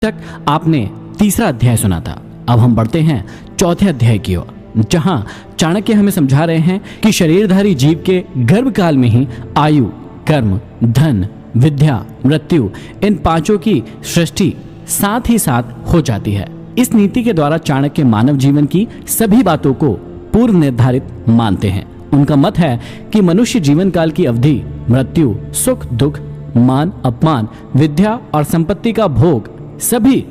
तक आपने तीसरा अध्याय सुना था। अब हम बढ़ते हैं चौथे अध्याय की ओर, जहां चाणक्य हमें समझा रहे हैं कि शरीरधारी जीव के गर्भकाल में ही आयु, कर्म, धन, विद्या, मृत्यु इन पांचों की सृष्टि साथ ही साथ हो जाती है। इस नीति के द्वारा चाणक्य मानव जीवन की सभी बातों को पूर्व निर्धारित मानते हैं। उनका मत है कि मनुष्य जीवन काल की अवधि मृत्यु, सुख दुख, मान अपमान, विद्या और संपत्ति का भोग सभी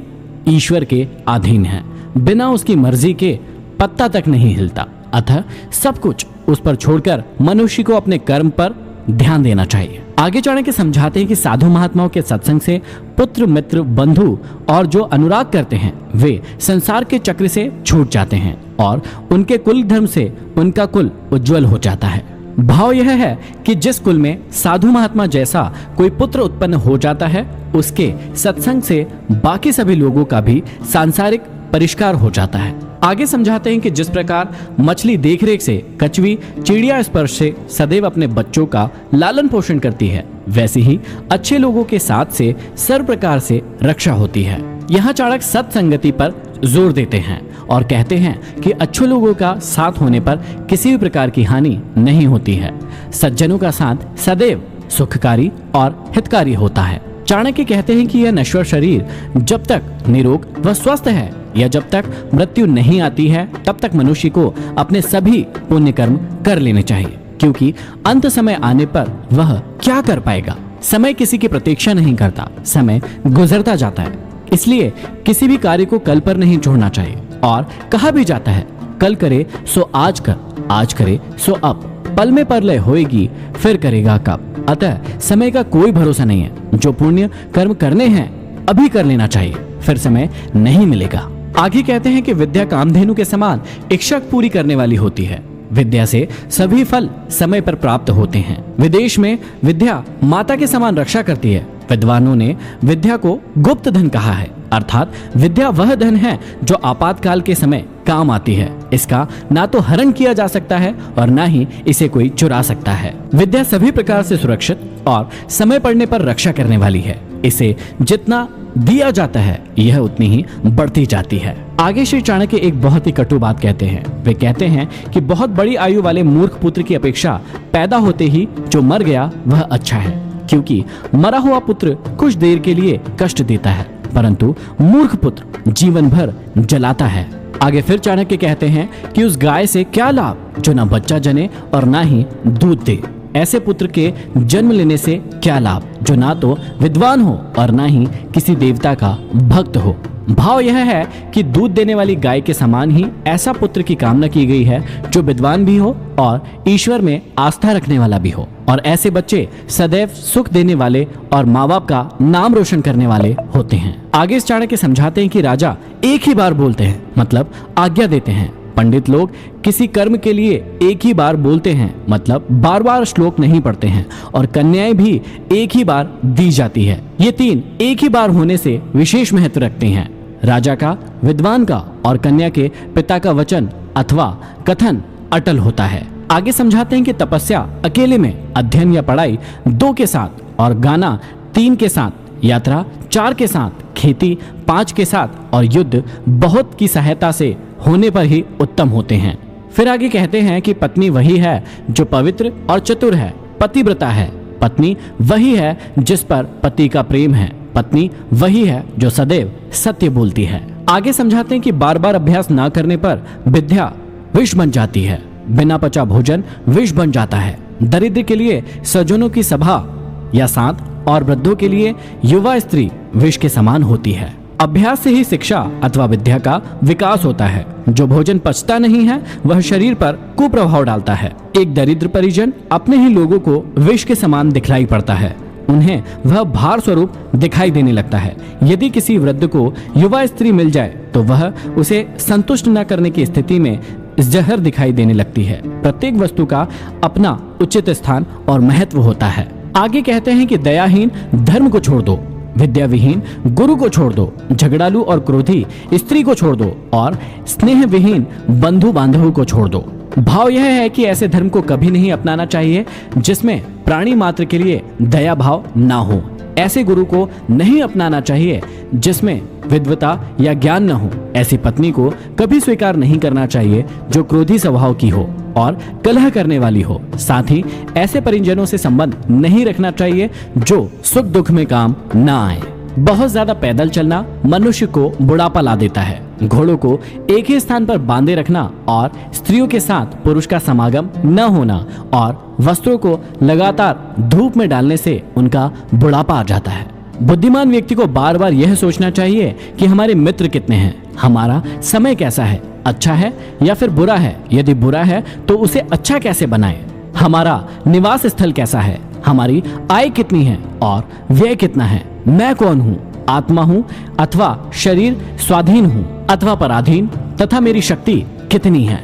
ईश्वर के अधीन है। बिना उसकी मर्जी के पत्ता तक नहीं हिलता। अतः सब कुछ उस पर छोड़कर मनुष्य को अपने कर्म पर ध्यान देना चाहिए। आगे चाणक्य समझाते हैं कि साधु महात्माओं के सत्संग से पुत्र, मित्र, बंधु और जो अनुराग करते हैं वे संसार के चक्र से छूट जाते हैं और उनके कुल धर्म से उनका कुल उज्जवल हो जाता है। भाव यह है कि जिस कुल में साधु महात्मा जैसा कोई पुत्र उत्पन्न हो जाता है, उसके सत्संग से बाकी सभी लोगों का भी सांसारिक परिष्कार हो जाता है। आगे समझाते हैं कि जिस प्रकार मछली देखरेख से, कछुई चिड़िया स्पर्श से सदैव अपने बच्चों का लालन पोषण करती है, वैसे ही अच्छे लोगों के साथ से सर्व प्रकार से रक्षा होती है। यहाँ चाणक्य सत्संगति पर जोर देते हैं और कहते हैं कि अच्छे लोगों का साथ होने पर किसी भी प्रकार की हानि नहीं होती है। सज्जनों का साथ सदैव सुखकारी और हितकारी होता है। चाणक्य कहते हैं कि यह नश्वर शरीर जब तक निरोग व स्वस्थ है या जब तक मृत्यु नहीं आती है, तब तक मनुष्य को अपने सभी पुण्य कर्म कर लेने चाहिए, क्योंकि अंत समय आने पर वह क्या कर पाएगा। समय किसी की प्रतीक्षा नहीं करता, समय गुजरता जाता है। इसलिए किसी भी कार्य को कल पर नहीं छोड़ना चाहिए। और कहा भी जाता है, कल करे सो आज कर, आज करे सो अब, पल में परलय होएगी फिर करेगा कब। अतः समय का कोई भरोसा नहीं है। जो पुण्य कर्म करने हैं अभी कर लेना चाहिए, फिर समय नहीं मिलेगा। आगे कहते हैं कि विद्या कामधेनु के समान इच्छा पूरी करने वाली होती है। विद्या से सभी फल समय पर प्राप्त होते हैं। विदेश में विद्या माता के समान रक्षा करती है। विद्वानों ने विद्या को गुप्त धन कहा है, अर्थात विद्या वह धन है जो आपातकाल के समय काम आती है। इसका ना तो हरण किया जा सकता है और ना ही इसे कोई चुरा सकता है। विद्या सभी प्रकार से सुरक्षित और समय पड़ने पर रक्षा करने वाली है। इसे जितना दिया जाता है यह उतनी ही बढ़ती जाती है। आगे श्री चाणक्य एक बहुत ही कटु बात कहते हैं। वे कहते हैं कि बहुत बड़ी आयु वाले मूर्ख पुत्र की अपेक्षा पैदा होते ही जो मर गया वह अच्छा है, क्योंकि मरा हुआ पुत्र कुछ देर के लिए कष्ट देता है, परंतु मूर्ख पुत्र जीवन भर जलाता है। आगे फिर चाणक्य कहते हैं कि उस गाय से क्या लाभ जो ना बच्चा जने और ना ही दूध दे। ऐसे पुत्र के जन्म लेने से क्या लाभ जो ना तो विद्वान हो और ना ही किसी देवता का भक्त हो। भाव यह है कि दूध देने वाली गाय के समान ही ऐसा पुत्र की कामना की गई है जो विद्वान भी हो और ईश्वर में आस्था रखने वाला भी हो। और ऐसे बच्चे सदैव सुख देने वाले और माँ बाप का नाम रोशन करने वाले होते हैं। आगे इस चाणक्य समझाते हैं कि राजा एक ही बार बोलते हैं, मतलब आज्ञा देते हैं। पंडित लोग किसी कर्म के लिए एक ही बार बोलते हैं, मतलब बार बार श्लोक नहीं पढ़ते हैं। और कन्याएं भी एक ही बार दी जाती है। ये तीन एक ही बार होने से विशेष महत्व रखते हैं। राजा का, विद्वान का और कन्या के पिता का वचन अथवा कथन अटल होता है। आगे समझाते हैं कि तपस्या अकेले में, अध्ययन या पढ़ाई 2 के साथ और गाना 3 के साथ, यात्रा 4 के साथ, खेती 5 के साथ और युद्ध बहुत की सहायता से होने पर ही उत्तम होते हैं। फिर आगे कहते हैं कि पत्नी वही है जो पवित्र और चतुर है, पतिव्रता है। पत्नी वही है जिस पर पति का प्रेम है। पत्नी वही है जो सदैव सत्य बोलती है। आगे समझाते हैं कि बार बार अभ्यास ना करने पर विद्या विष बन जाती है। बिना पचा भोजन विष बन जाता है। दरिद्र के लिए सज्जनों की सभा या साथ और वृद्धों के लिए युवा स्त्री विष के समान होती है। अभ्यास से ही शिक्षा अथवा विद्या का विकास होता है। जो भोजन पचता नहीं है वह शरीर पर कुप्रभाव डालता है। एक दरिद्र परिजन अपने ही लोगों को विष के समान दिखलाई पड़ता है। उन्हें वह भार स्वरूप दिखाई देने लगता है। यदि किसी वृद्ध को युवा स्त्री मिल जाए तो वह उसे संतुष्ट न करने की स्थिति में जहर दिखाई देने लगती है। प्रत्येक वस्तु का अपना उचित स्थान और महत्व होता है। आगे कहते हैं कि दयाहीन धर्म को छोड़ दो, विद्या विहीन गुरु को छोड़ दो, झगड़ालू और क्रोधी स्त्री को छोड़ दो और स्नेह विहीन बंधु बांधवों को छोड़ दो। भाव यह है कि ऐसे धर्म को कभी नहीं अपनाना चाहिए जिसमें प्राणी मात्र के लिए दया भाव ना हो। ऐसे गुरु को नहीं अपनाना चाहिए जिसमें विद्वता या ज्ञान न हो। ऐसी पत्नी को कभी स्वीकार नहीं करना चाहिए जो क्रोधी स्वभाव की हो और कलह करने वाली हो। साथ ही ऐसे परिजनों से संबंध नहीं रखना चाहिए जो सुख दुख में काम न आए। बहुत ज्यादा पैदल चलना मनुष्य को बुढ़ापा ला देता है। घोड़ों को एक ही स्थान पर बांधे रखना और स्त्रियों के साथ पुरुष का समागम न होना और वस्त्रों को लगातार धूप में डालने से उनका बुढ़ापा आ जाता है। बुद्धिमान व्यक्ति को बार बार यह सोचना चाहिए कि हमारे मित्र कितने हैं, हमारा समय कैसा है, अच्छा है या फिर बुरा है। यदि बुरा है तो उसे अच्छा कैसे बनाए, हमारा निवास स्थल कैसा है, हमारी आय कितनी है और व्यय कितना है, मैं कौन हूँ, आत्मा हूँ अथवा शरीर, स्वाधीन हूँ अथवा पराधीन, तथा मेरी शक्ति कितनी है।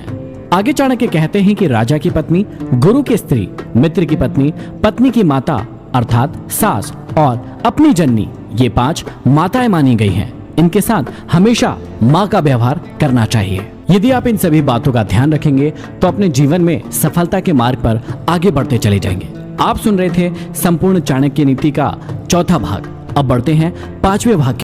आगे चाणक्य कहते हैं कि राजा की पत्नी, गुरु की स्त्री, मित्र की पत्नी, पत्नी की माता अर्थात सास और अपनी जननी, ये 5 माताएं मानी गई हैं। इनके साथ हमेशा माँ का व्यवहार करना चाहिए। यदि आप इन सभी बातों का ध्यान रखेंगे तो अपने जीवन में सफलता के मार्ग पर आगे बढ़ते चले जाएंगे। आप सुन रहे थे संपूर्ण चाणक्य नीति का चौथा भाग। अब बढ़ते हैं 5वें भाग की